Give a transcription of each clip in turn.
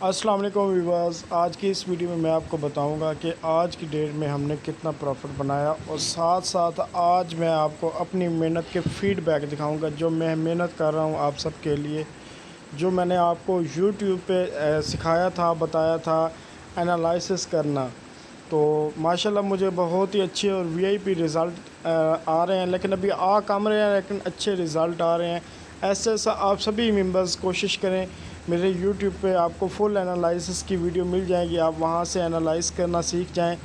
अस्सलाम वालेकुम व्यूअर्स। आज की इस वीडियो में मैं आपको बताऊंगा कि आज की डेट में हमने कितना प्रॉफिट बनाया और साथ साथ आज मैं आपको अपनी मेहनत के फीडबैक दिखाऊंगा जो मैं मेहनत कर रहा हूं आप सब के लिए, जो मैंने आपको यूट्यूब पे सिखाया था, बताया था एनालिसिस करना। तो माशाल्लाह मुझे बहुत ही अच्छे और वीआईपी रिज़ल्ट आ रहे हैं, लेकिन अभी आ कम रहे हैं लेकिन अच्छे रिज़ल्ट आ रहे हैं। ऐसा आप सभी मेंबर्स कोशिश करें, मेरे यूट्यूब पे आपको फुल एनालिसिस की वीडियो मिल जाएगी, आप वहाँ से एनालाइज करना सीख जाएं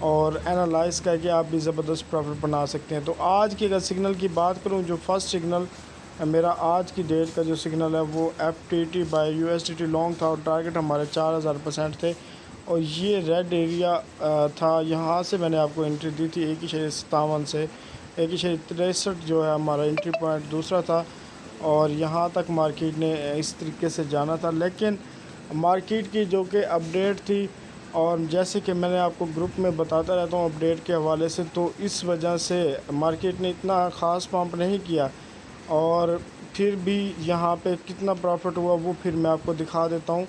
और एनालाइज करके आप भी ज़बरदस्त प्रॉफिट बना सकते हैं। तो आज की अगर सिग्नल की बात करूँ, जो फर्स्ट सिग्नल मेरा आज की डेट का जो सिग्नल है वो FTT बाय USDT लॉन्ग था और टारगेट हमारे 4000% थे और ये रेड एरिया था। यहाँ से मैंने आपको एंट्री दी थी 1.57 से 1.63 जो है हमारा एंट्री पॉइंट दूसरा था और यहाँ तक मार्केट ने इस तरीके से जाना था। लेकिन मार्केट की जो कि अपडेट थी और जैसे कि मैंने आपको ग्रुप में बताता रहता हूँ अपडेट के हवाले से, तो इस वजह से मार्केट ने इतना ख़ास पंप नहीं किया और फिर भी यहाँ पे कितना प्रॉफिट हुआ वो फिर मैं आपको दिखा देता हूँ।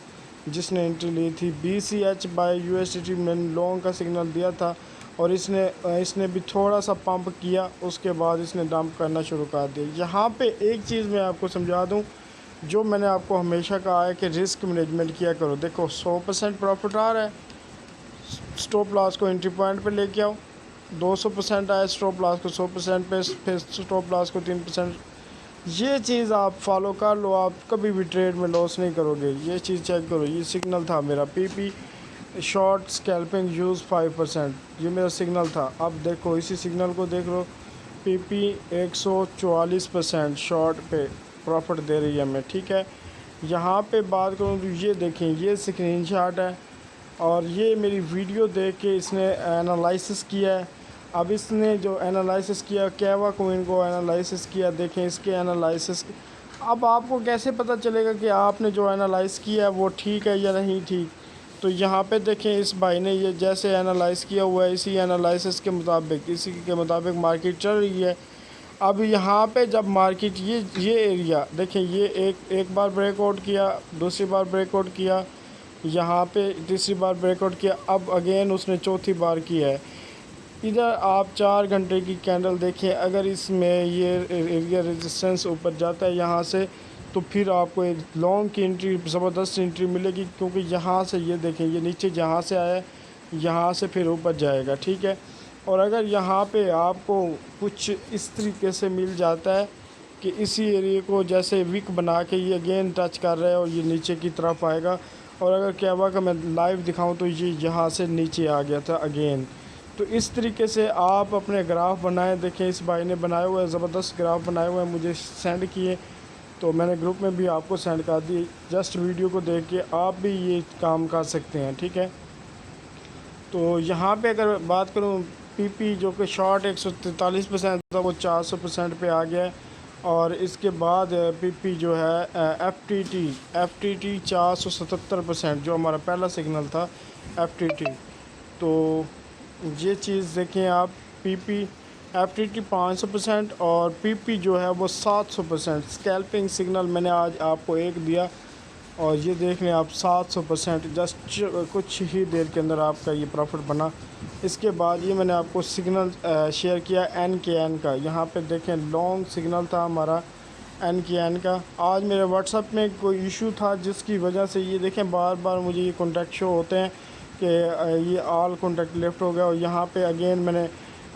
जिसने एंट्री ली थी BCH बाय USDT मैंने लॉन्ग का सिग्नल दिया था और इसने भी थोड़ा सा पंप किया, उसके बाद इसने डंप करना शुरू कर दिया। यहाँ पे एक चीज़ मैं आपको समझा दूँ, जो मैंने आपको हमेशा कहा है कि रिस्क मैनेजमेंट किया करो। देखो 100% प्रॉफिट आ रहा है, स्टॉप लॉस को एंट्री पॉइंट पे लेके आओ। 200% आया स्टॉप लॉस को 100% पे, फिर स्टॉप लॉस को 3%। ये चीज़ आप फॉलो कर लो, आप कभी भी ट्रेड में लॉस नहीं करोगे। ये चीज़ चेक करो, ये सिग्नल था मेरा PP शॉर्ट स्कैल्पिंग यूज़ 5%, ये मेरा सिग्नल था। अब देखो इसी सिग्नल को देख लो, PP 144% शॉर्ट पे प्रॉफिट दे रही है हमें, ठीक है। यहाँ पे बात करूँ तो ये देखें, ये स्क्रीनशॉट है और ये मेरी वीडियो देख के इसने एनालिसिस किया है। अब इसने जो एनालिसिस किया, कैवा कोइन को एनालिसिस किया, देखें इसके एनालिसिस। अब आपको कैसे पता चलेगा कि आपने जो एनालाइज किया है वो ठीक है या नहीं ठीक। तो यहाँ पे देखें इस भाई ने ये जैसे एनालाइज किया हुआ है, इसी एनालिसिस के मुताबिक, इसी के मुताबिक मार्केट चल रही है। अब यहाँ पे जब मार्केट ये एरिया देखें, ये एक बार ब्रेकआउट किया, दूसरी बार ब्रेकआउट किया, यहाँ पे तीसरी बार ब्रेकआउट किया, अब अगेन उसने चौथी बार किया है। इधर आप 4 घंटे की कैंडल देखें, अगर इसमें ये एरिया रेजिस्टेंस ऊपर जाता है यहाँ से, तो फिर आपको एक लॉन्ग की एंट्री, ज़बरदस्त एंट्री मिलेगी, क्योंकि यहाँ से ये देखें, ये नीचे जहाँ से आया है यहाँ से फिर ऊपर जाएगा, ठीक है। और अगर यहाँ पे आपको कुछ इस तरीके से मिल जाता है कि इसी एरिया को जैसे विक बना के ये अगेन टच कर रहा है और ये नीचे की तरफ आएगा, और अगर कैवा का मैं लाइव दिखाऊं तो ये यहाँ से नीचे आ गया था अगेन। तो इस तरीके से आप अपने ग्राफ बनाएं। देखें इस भाई ने बनाए हुए ज़बरदस्त ग्राफ बनाए हुए हैं, मुझे सेंड किए, तो मैंने ग्रुप में भी आपको सेंड कर दी। जस्ट वीडियो को देख के आप भी ये काम कर सकते हैं, ठीक है। तो यहाँ पे अगर बात करूँ, PP जो कि शॉर्ट 143% था वो 400% पे आ गया है और इसके बाद PP जो है FTT 477% जो हमारा पहला सिग्नल था FTT। तो ये चीज़ देखें आप, PP FTT 500% और PP जो है वो 700%। स्कैल्पिंग सिग्नल मैंने आज आपको एक दिया और ये देख लें आप 700%, जस्ट कुछ ही देर के अंदर आपका ये प्रॉफिट बना। इसके बाद ये मैंने आपको सिग्नल शेयर किया NKN का। यहाँ पे देखें लॉन्ग सिग्नल था हमारा NKN का। आज मेरे व्हाट्सएप में कोई इशू था जिसकी वजह से ये देखें बार बार मुझे ये कॉन्टैक्ट शो होते हैं कि ये ऑल कॉन्टैक्ट लेफ़्ट हो गया, और यहाँ पे अगेन मैंने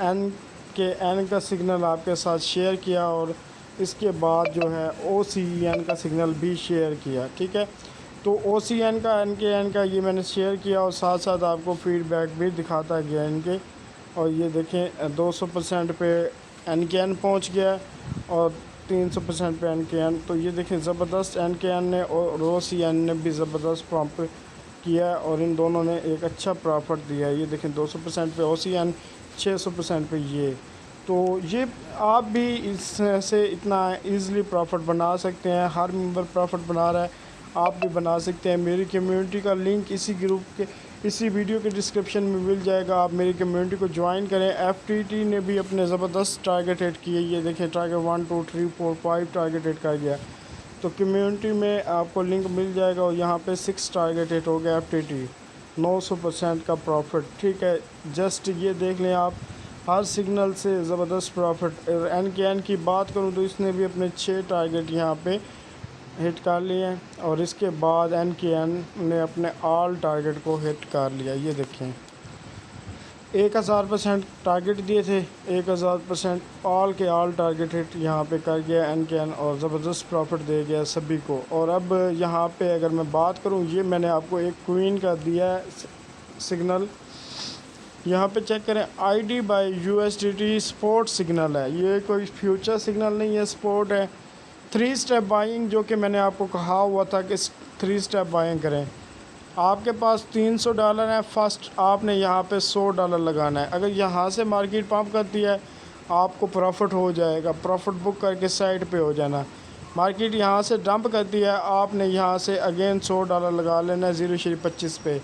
NKN का सिग्नल आपके साथ शेयर किया और इसके बाद जो है OCN का सिग्नल भी शेयर किया, ठीक है। तो OCN का NKN का ये मैंने शेयर किया और साथ साथ आपको फीडबैक भी दिखाता गया इनके। और ये देखें 200% पे NKN पहुंच गया और 300% पे NKN। तो ये देखें ज़बरदस्त NKN ने और OCN ने भी ज़बरदस्त पंप किया और इन दोनों ने एक अच्छा प्रॉफिट दिया। ये देखें 200% पे OCN, 600% पे ये। तो ये आप भी इससे इतना इजीली प्रॉफिट बना सकते हैं। हर मेंबर प्रॉफिट बना रहा है, आप भी बना सकते हैं। मेरी कम्युनिटी का लिंक इसी ग्रुप के, इसी वीडियो के डिस्क्रिप्शन में मिल जाएगा, आप मेरी कम्युनिटी को ज्वाइन करें। FTT ने भी अपने ज़बरदस्त टारगेट हिट किए, ये देखें टारगेट 1 2 3 4 5 टारगेट हिट कर गया। तो कम्युनिटी में आपको लिंक मिल जाएगा। और यहाँ पे 6 टारगेट हिट हो गया FTT 900% का प्रॉफिट, ठीक है। जस्ट ये देख लें आप, हर सिग्नल से ज़बरदस्त प्रॉफिट। NKN की बात करूँ तो इसने भी अपने 6 टारगेट यहाँ पे हिट कर लिए हैं, और इसके बाद NKN ने अपने ऑल टारगेट को हिट कर लिया। ये देखें 1000% टारगेट दिए थे, 1000% ऑल के ऑल टारगेट हिट यहाँ पे कर गया NKN, और ज़बरदस्त प्रॉफिट दे गया सभी को। और अब यहाँ पे अगर मैं बात करूँ, ये मैंने आपको एक क्वीन का दिया है सिग्नल, यहाँ पे चेक करें। ID buy USDT sport signal है, ये कोई फ्यूचर सिग्नल नहीं है, स्पोर्ट है। 3 स्टेप बाइंग, जो कि मैंने आपको कहा हुआ था कि 3 स्टेप बाइंग करें। आपके पास $300 है, फर्स्ट आपने यहाँ पे $100 लगाना है। अगर यहाँ से मार्केट पंप करती है आपको प्रॉफिट हो जाएगा, प्रॉफिट बुक करके साइड पे हो जाना। मार्केट यहाँ से डंप करती है, आपने यहाँ से अगेन $100 लगा लेना है 0.25 पे।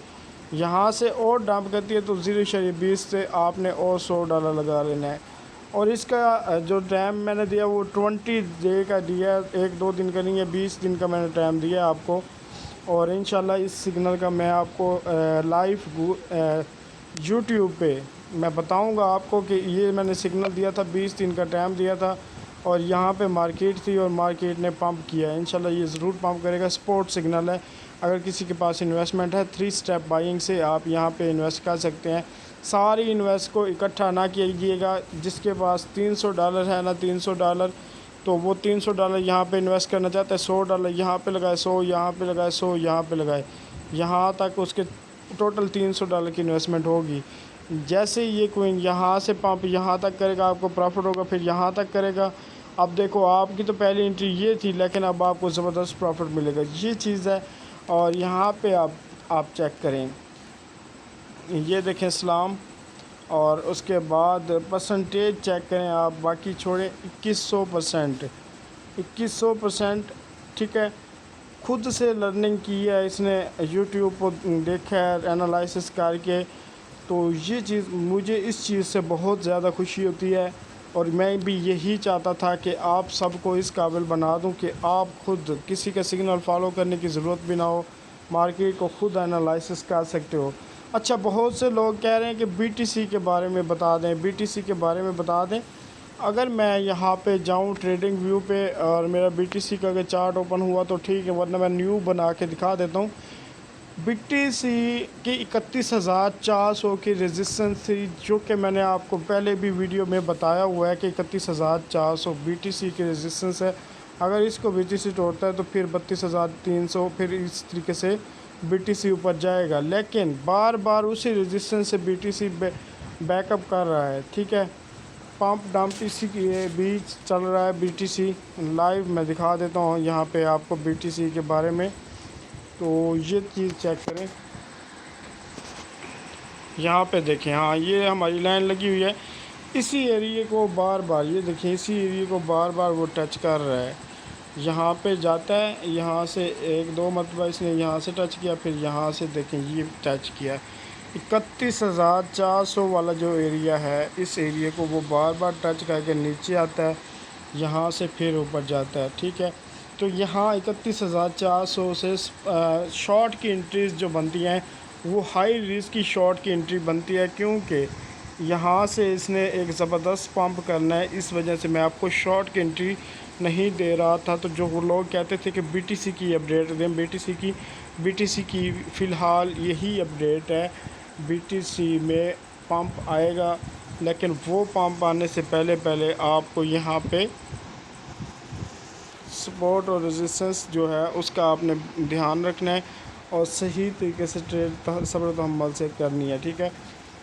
यहाँ से और डंप करती है तो 0.20 से आपने और $100 लगा लेना है। और इसका जो टाइम मैंने दिया वो 20 डे का दिया है, 1-2 दिन का नहीं है, 20 दिन का मैंने टाइम दिया आपको। और इंशाल्लाह इस सिग्नल का मैं आपको लाइव यूट्यूब पे मैं बताऊंगा आपको कि ये मैंने सिग्नल दिया था, 20 दिन का टाइम दिया था, और यहाँ पे मार्केट थी और मार्केट ने पंप किया। इंशाल्लाह ये ज़रूर पंप करेगा, स्पोर्ट सिग्नल है। अगर किसी के पास इन्वेस्टमेंट है 3 स्टेप बाइंग से आप यहाँ पे इन्वेस्ट कर सकते हैं। सारी इन्वेस्ट को इकट्ठा ना कीजिएगा, जिसके पास $300 है ना $300, तो वो $300 यहाँ पे इन्वेस्ट करना चाहता है, $100 यहाँ पे लगाए, 100 यहाँ पे लगाए, 100 यहाँ पे लगाए, यहाँ तक उसके टोटल $300 की इन्वेस्टमेंट होगी। जैसे ये कोइन यहाँ से पंप यहाँ तक करेगा आपको प्रॉफिट होगा, फिर यहाँ तक करेगा। अब देखो आपकी तो पहली एंट्री ये थी, लेकिन अब आपको ज़बरदस्त प्रॉफिट मिलेगा, ये चीज़ है। और यहाँ पे आप चेक करें, ये देखें इस्लाम, और उसके बाद परसेंटेज चेक करें आप, बाकी छोड़ें। 2100%, ठीक है। खुद से लर्निंग की है इसने, यूट्यूब पर देखा है एनालिसिस करके। तो ये चीज़ मुझे इस चीज़ से बहुत ज़्यादा खुशी होती है, और मैं भी यही चाहता था कि आप सबको इस काबिल बना दूं कि आप खुद किसी का सिग्नल फॉलो करने की ज़रूरत भी ना हो, मार्केट को खुद एनालिसिस कर सकते हो। अच्छा, बहुत से लोग कह रहे हैं कि BTC के बारे में बता दें, BTC के बारे में बता दें। अगर मैं यहाँ पे जाऊँ ट्रेडिंग व्यू पे और मेरा BTC का अगर चार्ट ओपन हुआ तो ठीक है, वरना मैं न्यू बना के दिखा देता हूँ। BTC की 31,400 की रेजिस्टेंस थी, जो कि मैंने आपको पहले भी वीडियो में बताया हुआ है कि 31,400 BTC की रेजिस्टेंस है। अगर इसको BTC तोड़ता है तो फिर 32,300, फिर इस तरीके से BTC ऊपर जाएगा। लेकिन बार बार उसी रेजिस्टेंस से BTC बैकअप कर रहा है, ठीक है। पंप डंप इसी के बीच चल रहा है BTC। लाइव मैं दिखा देता हूँ यहाँ पे आपको BTC के बारे में। तो ये चीज़ चेक करें, यहाँ पे देखें, हाँ ये हमारी लाइन लगी हुई है। इसी एरिए को बार बार, ये देखें, इसी एरिए को बार बार वो टच कर रहा है। यहाँ पे जाता है, यहाँ से 1-2 मरतबा इसने यहाँ से टच किया, फिर यहाँ से देखें ये टच किया। 31,400 वाला जो एरिया है, इस एरिए को वो बार बार टच करके नीचे आता है, यहाँ से फिर ऊपर जाता है, ठीक है। तो यहाँ 31,400 से शॉर्ट की एंट्रीज़ जो बनती हैं वो हाई रिस्क की शॉर्ट की एंट्री बनती है, क्योंकि यहाँ से इसने एक ज़बरदस्त पंप करना है। इस वजह से मैं आपको शॉर्ट की एंट्री नहीं दे रहा था। तो जो वो लोग कहते थे कि BTC की अपडेट दें, BTC की फ़िलहाल यही अपडेट है। BTC में पंप आएगा, लेकिन वो पंप आने से पहले आपको यहाँ पे सपोर्ट और रेजिस्टेंस जो है उसका आपने ध्यान रखना है, और सही तरीके से ट्रेड सब्र तहम्मुल से करनी है, ठीक है।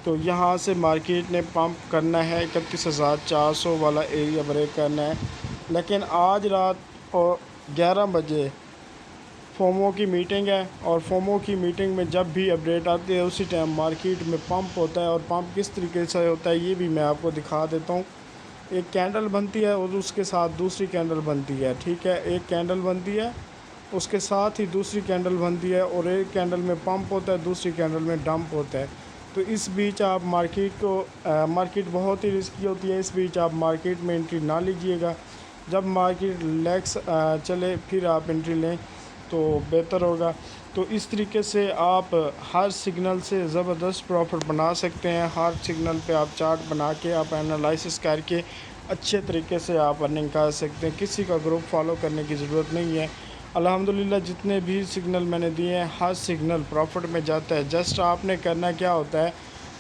तो यहाँ से मार्केट ने पंप करना है, 31,400 वाला एरिया ब्रेक करना है। लेकिन आज रात और 11 बजे फोमो की मीटिंग है, और फोमो की मीटिंग में जब भी अपडेट आती है उसी टाइम मार्केट में पंप होता है। और पंप किस तरीके से होता है ये भी मैं आपको दिखा देता हूँ। एक कैंडल बनती है और उसके साथ दूसरी कैंडल बनती है, ठीक है। एक कैंडल बनती है, उसके साथ ही दूसरी कैंडल बनती है, और एक कैंडल में पंप होता है, दूसरी कैंडल में डंप होता है। तो इस बीच आप मार्केट बहुत ही रिस्की होती है, इस बीच आप मार्केट में एंट्री ना लीजिएगा। जब मार्केट रिलैक्स चले फिर आप एंट्री लें तो बेहतर होगा। तो इस तरीके से आप हर सिग्नल से ज़बरदस्त प्रॉफिट बना सकते हैं। हर सिग्नल पे आप चार्ट बना के आप एनालिसिस करके अच्छे तरीके से आप अर्निंग कर सकते हैं। किसी का ग्रुप फॉलो करने की ज़रूरत नहीं है। अल्हम्दुलिल्लाह जितने भी सिग्नल मैंने दिए हैं हर सिग्नल प्रॉफिट में जाता है। जस्ट आपने करना क्या होता है,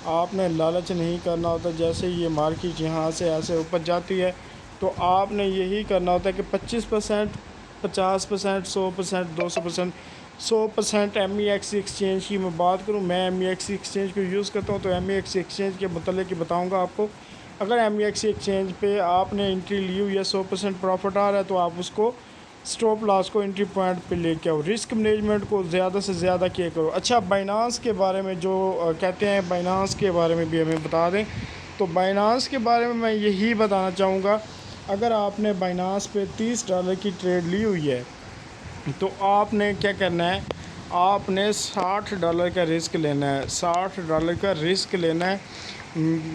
आपने लालच नहीं करना होता। जैसे ये मार्केट यहाँ से ऐसे ऊपर जाती है तो आपने यही करना होता है कि 25%, 50%, 100%, 200%, 100% MEX एक्सचेंज की मैं बात करूं, मैं MEX एक्सचेंज को यूज़ करता हूं तो MEX एक्सचेंज के मतलब की बताऊंगा आपको। अगर MEX एक्सचेंज पे आपने एंट्री ली हुई है, 100% प्रॉफिट आ रहा है तो आप उसको स्टॉप लॉस को एंट्री पॉइंट पे लेके आओ। रिस्क मैनेजमेंट को ज़्यादा से ज़्यादा किया करो। अच्छा, बाइनांस के बारे में जो कहते हैं, बाइनांस के बारे में भी हमें बता दें। तो बाइनांस के बारे में मैं यही बताना चाहूँगा, अगर आपने बाइनांस पे $30 की ट्रेड ली हुई है तो आपने क्या करना है, आपने $60 का रिस्क लेना है। $60 का रिस्क लेना है,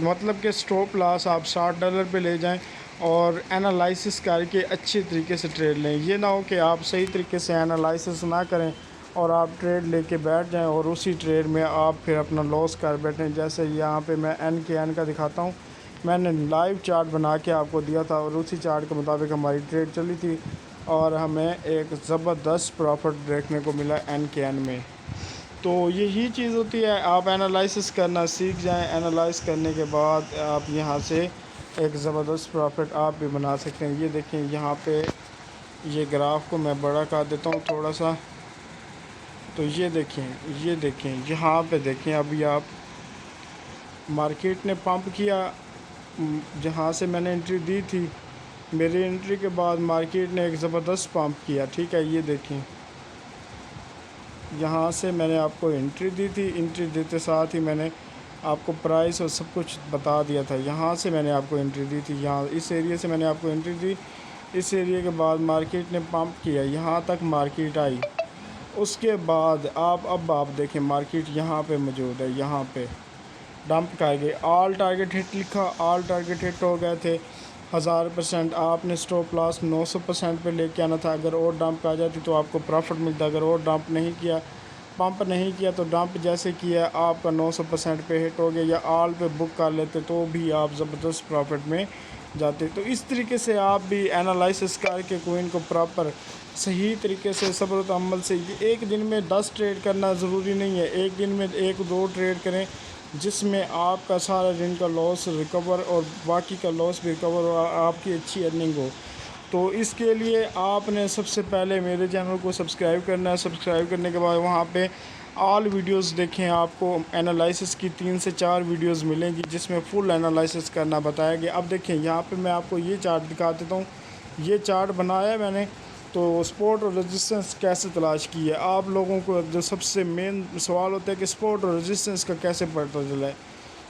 मतलब कि स्टॉप लॉस आप $60 पे ले जाएं और एनालिसिस करके अच्छे तरीके से ट्रेड लें। ये ना हो कि आप सही तरीके से एनालिसिस ना करें और आप ट्रेड लेके बैठ जाएं और उसी ट्रेड में आप फिर अपना लॉस कर बैठें। जैसे यहाँ पे मैं NKN का दिखाता हूँ, मैंने लाइव चार्ट बना के आपको दिया था और उसी चार्ट के मुताबिक हमारी ट्रेड चली थी और हमें एक ज़बरदस्त प्रॉफिट देखने को मिला NKN में। तो यही चीज़ होती है, आप एनालिसिस करना सीख जाएं। एनालाइज करने के बाद आप यहाँ से एक ज़बरदस्त प्रॉफिट आप भी बना सकते हैं। ये देखें, यहाँ पे ये ग्राफ को मैं बड़ा कर देता हूँ थोड़ा सा। तो ये देखें यहाँ पे देखें, अभी आप मार्केट ने पंप किया, जहाँ से मैंने एंट्री दी थी, मेरी एंट्री के बाद मार्केट ने एक ज़बरदस्त पंप किया। ठीक है, ये देखें, यहाँ से मैंने आपको एंट्री दी थी, एंट्री देते साथ ही मैंने आपको प्राइस और सब कुछ बता दिया था। यहाँ से मैंने आपको एंट्री दी थी, यहाँ इस एरिया से मैंने आपको एंट्री दी। इस एरिया के बाद मार्केट ने पंप किया, यहाँ तक मार्केट आई। उसके बाद अब आप देखें, मार्केट यहाँ पे मौजूद है, यहाँ पे डंप कर गए। ऑल टारगेट हिट लिखा, ऑल टारगेट हिट हो गए थे 1000%। आपने स्टॉप लॉस 900% पे लेके आना था। अगर और डंप आ जाती तो आपको प्रॉफिट मिलता। अगर और डंप नहीं किया, पंप नहीं किया, तो डंप जैसे किया आपका 900% पे हिट हो गया, या ऑल पे बुक कर लेते तो भी आप ज़बरदस्त प्रॉफिट में जाते। तो इस तरीके से आप भी एनालिसिस करके कोइन को प्रॉपर सही तरीके से सब्र व तहम्मुल से, ये एक दिन में 10 ट्रेड करना ज़रूरी नहीं है, एक दिन में 1-2 ट्रेड करें जिसमें आपका सारा दिन का लॉस रिकवर और बाकी का लॉस भी रिकवर और आपकी अच्छी अर्निंग हो। तो इसके लिए आपने सबसे पहले मेरे चैनल को सब्सक्राइब करना है। सब्सक्राइब करने के बाद वहाँ पे ऑल वीडियोस देखें, आपको एनालिसिस की 3 से 4 वीडियोस मिलेंगी जिसमें फुल एनालिसिस करना बताया गया। अब देखें, यहाँ पे मैं आपको ये चार्ट दिखा देता हूँ। ये चार्ट बनाया मैंने, तो सपोर्ट और रेजिस्टेंस कैसे तलाश की है। आप लोगों को जो सबसे मेन सवाल होता है कि सपोर्ट और रेजिस्टेंस का कैसे पता चला है।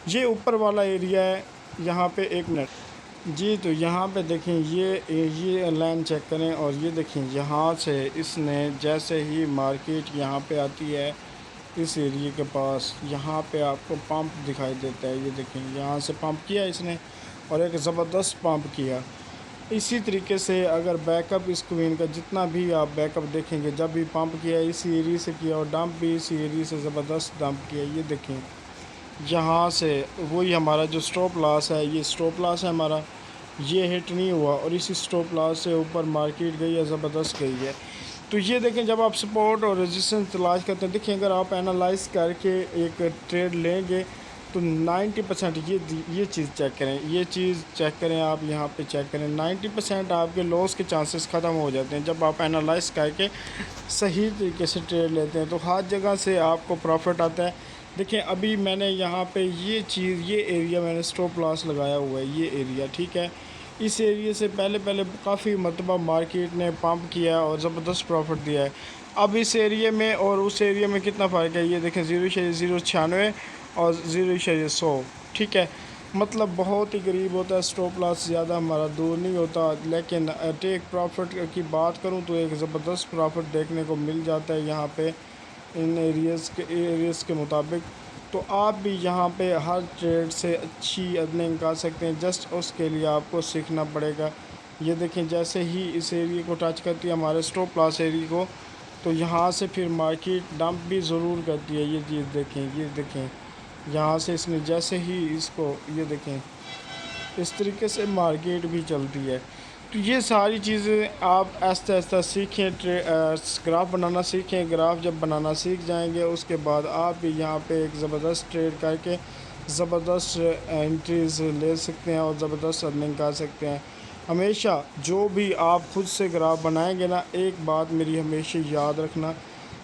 ये ऊपर वाला एरिया है, यहाँ पे 1 मिनट जी। तो यहाँ पे देखें, ये लाइन चेक करें और ये देखें, यहाँ से इसने जैसे ही मार्केट यहाँ पे आती है इस एरिया के पास, यहाँ पे आपको पंप दिखाई देता है। ये देखें, यहाँ से पंप किया इसने और एक ज़बरदस्त पंप किया। इसी तरीके से अगर बैकअप इस क्वीन का जितना भी आप बैकअप देखेंगे, जब भी पंप किया इसी एरिया से किया और डंप भी इसी एरिया से ज़बरदस्त डंप किया। ये देखें, यहाँ से वही हमारा जो स्टॉप लॉस है, ये स्टॉप लॉस है हमारा, ये हिट नहीं हुआ और इसी स्टॉप लॉस से ऊपर मार्केट गई है, ज़बरदस्त गई है। तो ये देखें, जब आप सपोर्ट और रेजिस्टेंस तलाश करते हैं, देखिए अगर आप एनालाइज करके एक ट्रेड लेंगे तो 90% ये चीज़ चेक करें, ये चीज़ चेक करें, आप यहाँ पे चेक करें, 90% आपके लॉस के चांसेस ख़त्म हो जाते हैं जब आप एनालाइज करके सही तरीके से ट्रेड लेते हैं। तो हर जगह से आपको प्रॉफिट आता है। देखिए, अभी मैंने यहाँ पे ये एरिया मैंने स्टॉप लॉस लगाया हुआ है, ये एरिया, ठीक है। इस एरिया से पहले काफ़ी मरतबा मार्केट ने पंप किया और ज़बरदस्त प्रॉफिट दिया है। अब इस एरिया में और उस एरिया में कितना फ़र्क है, ये देखें, 0.096 और 0.100, ठीक है। मतलब बहुत ही करीब होता है, स्टॉप लॉस ज़्यादा हमारा दूर नहीं होता। लेकिन टेक प्रॉफिट की बात करूँ तो एक ज़बरदस्त प्रॉफिट देखने को मिल जाता है यहाँ पे इन एरियाज़ के मुताबिक। तो आप भी यहाँ पे हर ट्रेड से अच्छी अर्निंग कर सकते हैं। जस्ट उसके लिए आपको सीखना पड़ेगा। ये देखें जैसे ही इस एरिया को टच करती है हमारे स्टॉप लॉस एरिया को, तो यहाँ से फिर मार्केट डंप भी ज़रूर करती है। ये चीज़ देखें, ये देखें यहाँ से इसने जैसे ही इसको, ये देखें इस तरीके से मार्केट भी चलती है। तो ये सारी चीज़ें आप आहिस्ता आहिस्ता सीखें, ग्राफ बनाना सीखें। ग्राफ जब बनाना सीख जाएंगे उसके बाद आप भी यहाँ पे एक ज़बरदस्त ट्रेड करके ज़बरदस्त एंट्रीज ले सकते हैं और ज़बरदस्त अर्निंग कर सकते हैं। हमेशा जो भी आप खुद से ग्राफ बनाएंगे ना, एक बात मेरी हमेशा याद रखना,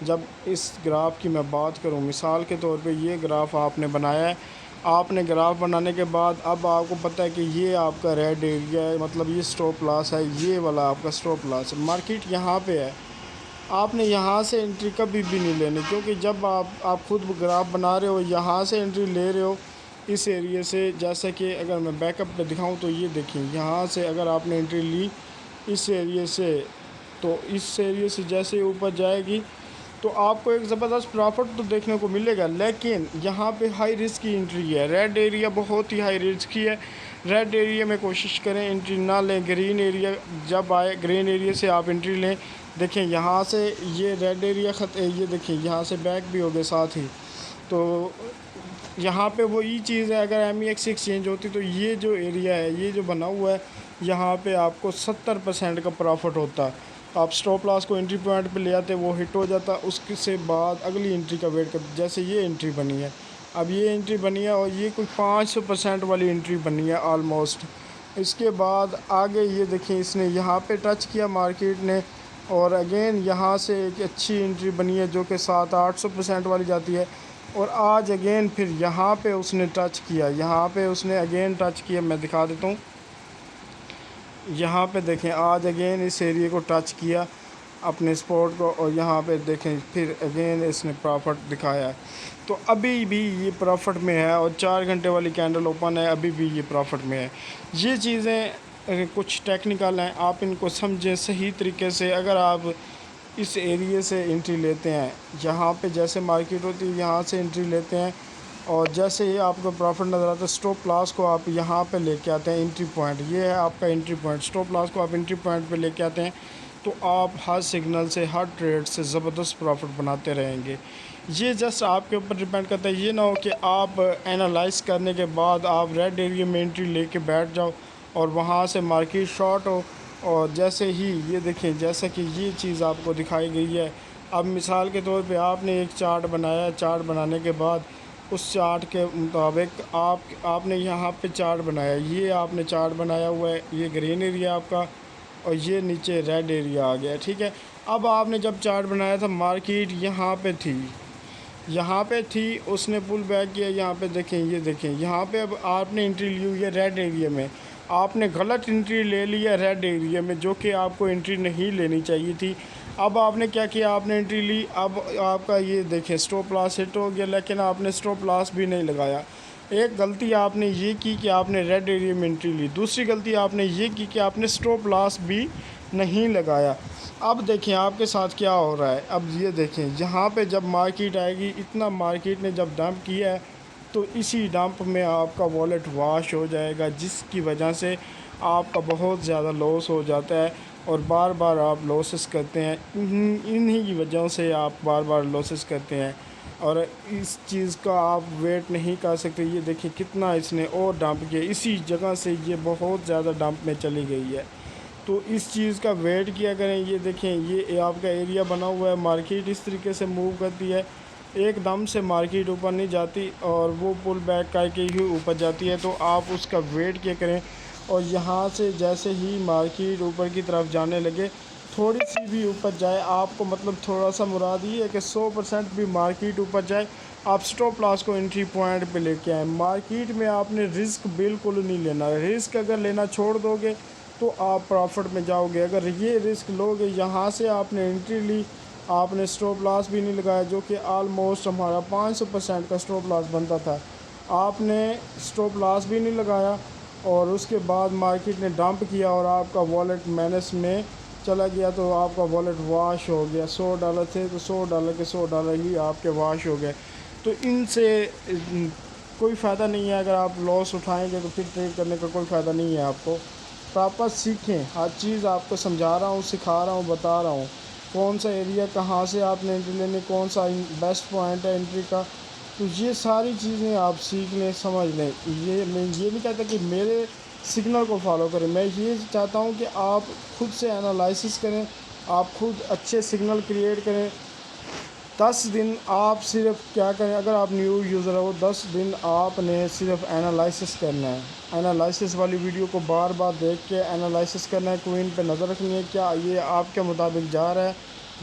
जब इस ग्राफ की मैं बात करूँ, मिसाल के तौर पे ये ग्राफ आपने बनाया है, आपने ग्राफ बनाने के बाद अब आपको पता है कि ये आपका रेड एरिया है, मतलब ये स्टॉप लॉस है, ये वाला आपका स्टॉप लॉस है, मार्केट यहाँ पे है। आपने यहाँ से एंट्री कभी भी नहीं लेनी, क्योंकि जब आप खुद ग्राफ बना रहे हो, यहाँ से एंट्री ले रहे हो इस एरिया से। जैसे कि अगर मैं बैकअप पे दिखाऊं तो ये देखिए, यहाँ से अगर आपने एंट्री ली इस एरिया से, तो इस एरिया से जैसे ऊपर जाएगी तो आपको एक ज़बरदस्त प्रॉफिट तो देखने को मिलेगा। लेकिन यहाँ पे हाई रिस्क की एंट्री है, रेड एरिया बहुत ही हाई रिस्क की है। रेड एरिया में कोशिश करें एंट्री ना लें। ग्रीन एरिया जब आए, ग्रीन एरिया से आप एंट्री लें। देखें यहाँ से ये रेड एरिया ये देखें यहाँ से बैक भी हो गए साथ ही। तो यहाँ पे वही चीज़ है, अगर MEX एक्सचेंज होती तो ये जो एरिया है, ये जो बना हुआ है, यहाँ पे आपको 70% का प्रॉफिट होता। आप स्टॉप लॉस को एंट्री पॉइंट पे ले आते, वो हिट हो जाता, उसके बाद अगली एंट्री का वेट करते। जैसे ये एंट्री बनी है, अब ये एंट्री बनी है और ये कोई 500% वाली एंट्री बनी है ऑलमोस्ट। इसके बाद आगे ये देखें, इसने यहाँ पे टच किया मार्केट ने, और अगेन यहाँ से एक अच्छी एंट्री बनी है जो कि 700-800% वाली जाती है। और आज अगेन फिर यहाँ पे उसने टच किया, यहाँ पे उसने अगेन टच किया, मैं दिखा देता हूँ। यहाँ पे देखें आज अगेन इस एरिया को टच किया अपने स्पॉट को, और यहाँ पे देखें फिर अगेन इसने प्रॉफिट दिखाया है। तो अभी भी ये प्रॉफिट में है, और 4 घंटे वाली कैंडल ओपन है, अभी भी ये प्रॉफिट में है। ये चीज़ें कुछ टेक्निकल हैं, आप इनको समझें सही तरीके से। अगर आप इस एरिया से एंट्री लेते हैं, यहाँ पे जैसे मार्केट होती है यहाँ से एंट्री लेते हैं, और जैसे ही आपको प्रॉफिट नज़र आता है, स्टॉप लॉस को आप यहाँ पे लेके आते हैं एंट्री पॉइंट। ये है आपका एंट्री पॉइंट, स्टॉप लॉस को आप एंट्री पॉइंट पे लेके आते हैं, तो आप हर सिग्नल से, हर ट्रेड से ज़बरदस्त प्रॉफिट बनाते रहेंगे। ये जस्ट आपके ऊपर डिपेंड करता है। ये ना हो कि आप एनालाइज करने के बाद आप रेड एरिया में एंट्री लेके बैठ जाओ और वहाँ से मार्केट शॉर्ट हो, और जैसे ही ये देखें, जैसा कि ये चीज़ आपको दिखाई गई है। अब मिसाल के तौर पे आपने एक चार्ट बनाया, चार्ट बनाने के बाद उस चार्ट के मुताबिक आपने यहाँ पे चार्ट बनाया, ये आपने चार्ट बनाया हुआ है, ये ग्रीन एरिया आपका, और ये नीचे रेड एरिया आ गया, ठीक है। अब आपने जब चार्ट बनाया था, मार्केट यहाँ पे थी, यहाँ पे थी, उसने पुल बैक किया, यहाँ पे देखें, ये देखें यहाँ पे अब आपने एंट्री ली हुई है रेड एरिया में। आपने गलत एंट्री ले ली है रेड एरिया में, जो कि आपको एंट्री नहीं लेनी चाहिए थी। अब आपने क्या किया, आपने एंट्री ली, अब आपका ये देखें स्टॉप लॉस हिट हो गया, लेकिन आपने स्टॉप लॉस भी नहीं लगाया। एक गलती आपने ये की कि आपने रेड एरिया में एंट्री ली, दूसरी गलती आपने ये की कि आपने स्टॉप लॉस भी नहीं लगाया। अब देखें आपके साथ क्या हो रहा है। अब ये देखें यहाँ पे जब मार्केट आएगी, इतना मार्केट ने जब डंप किया है, तो इसी डंप में आपका वॉलेट वॉश हो जाएगा, जिसकी वजह से आपका बहुत ज़्यादा लॉस हो जाता है, और बार बार आप लॉसेस करते हैं। इन्हीं की वजहों से आप बार बार लॉसेस करते हैं, और इस चीज़ का आप वेट नहीं कर सकते। ये देखिए कितना इसने और डंप किया, इसी जगह से ये बहुत ज़्यादा डंप में चली गई है। तो इस चीज़ का वेट किया करें। ये देखें, ये आपका एरिया बना हुआ है, मार्केट इस तरीके से मूव करती है, एकदम से मार्केट ऊपर नहीं जाती, और वो पुल बैक करके ही ऊपर जाती है। तो आप उसका वेट किया करें, और यहाँ से जैसे ही मार्केट ऊपर की तरफ जाने लगे, थोड़ी सी भी ऊपर जाए, आपको मतलब थोड़ा सा मुराद ये है कि 100% भी मार्केट ऊपर जाए, आप स्टॉप लॉस को एंट्री पॉइंट पे लेके आए। मार्केट में आपने रिस्क बिल्कुल नहीं लेना, रिस्क अगर लेना छोड़ दोगे तो आप प्रॉफिट में जाओगे। अगर ये रिस्क लोगे, यहाँ से आपने एंट्री ली, आपने स्टॉप लॉस भी नहीं लगाया, जो कि आलमोस्ट हमारा 500% का स्टॉप लॉस बनता था, आपने स्टॉप लॉस भी नहीं लगाया, और उसके बाद मार्केट ने डंप किया और आपका वॉलेट माइनस में चला गया, तो आपका वॉलेट वॉश हो गया। $100 थे तो $100 के $100 ही आपके वॉश हो गए। तो इनसे कोई फ़ायदा नहीं है। अगर आप लॉस उठाएंगे तो फिर ट्रेड करने का कोई फ़ायदा नहीं है आपको। प्रॉपर सीखें। हर चीज़ आपको समझा रहा हूँ, सिखा रहा हूँ, बता रहा हूँ कौन सा एरिया कहाँ से आपने एंट्री लेनी, कौन सा बेस्ट पॉइंट है एंट्री का। तो ये सारी चीज़ें आप सीख लें, समझ लें। मैं ये नहीं कहता कि मेरे सिग्नल को फॉलो करें, मैं ये चाहता हूँ कि आप खुद से एनालिसिस करें, आप खुद अच्छे सिग्नल क्रिएट करें। 10 दिन आप सिर्फ क्या करें, अगर आप न्यू यूज़र हो 10 दिन आपने सिर्फ एनालिसिस करना है। एनालिसिस वाली वीडियो को बार बार देख के एनालिसिस करना है, क्वीन पे नज़र रखनी है क्या ये आपके मुताबिक जा रहा है।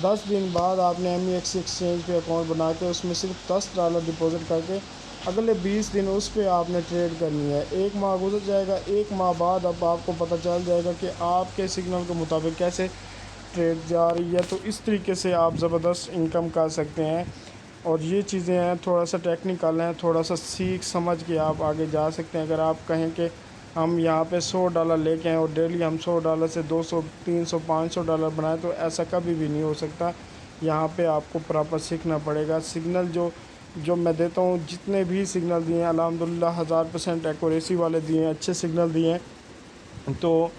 10 दिन बाद आपने MEX एक्सचेंज पे अकाउंट बना के उसमें सिर्फ $10 डिपॉज़िट करके अगले 20 दिन उस पर आपने ट्रेड करनी है। 1 माह गुजर जाएगा, 1 माह बाद अब आपको पता चल जाएगा कि आपके सिग्नल के मुताबिक कैसे ट्रेड जा रही है। तो इस तरीके से आप ज़बरदस्त इनकम कर सकते हैं। और ये चीज़ें हैं, थोड़ा सा टेक्निकल हैं, थोड़ा सा सीख समझ के आप आगे जा सकते हैं। अगर आप कहें कि हम यहाँ पे $100 लेके आएँ और डेली हम $100 से 200 300 $500 बनाएं, तो ऐसा कभी भी नहीं हो सकता। यहाँ पे आपको प्रॉपर सीखना पड़ेगा। सिग्नल जो जो मैं देता हूँ, जितने भी सिग्नल दिए हैं अल्हम्दुलिल्लाह 1000% एक्यूरेसी वाले दिए हैं, अच्छे सिग्नल दिए हैं। तो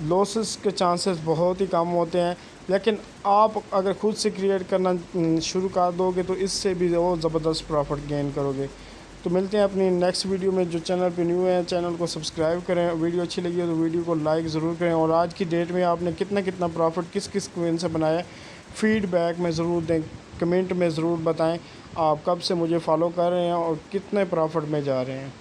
लॉसेस के चांसेस बहुत ही कम होते हैं। लेकिन आप अगर खुद से क्रिएट करना शुरू कर दोगे तो इससे भी और ज़बरदस्त प्रॉफिट गेन करोगे। तो मिलते हैं अपनी नेक्स्ट वीडियो में। जो चैनल पे न्यू है चैनल को सब्सक्राइब करें, वीडियो अच्छी लगी हो तो वीडियो को लाइक ज़रूर करें। और आज की डेट में आपने कितना प्रॉफिट किस किस क्वेन से बनाया, फ़ीडबैक में ज़रूर दें, कमेंट में ज़रूर बताएं आप कब से मुझे फॉलो कर रहे हैं और कितने प्रॉफिट में जा रहे हैं।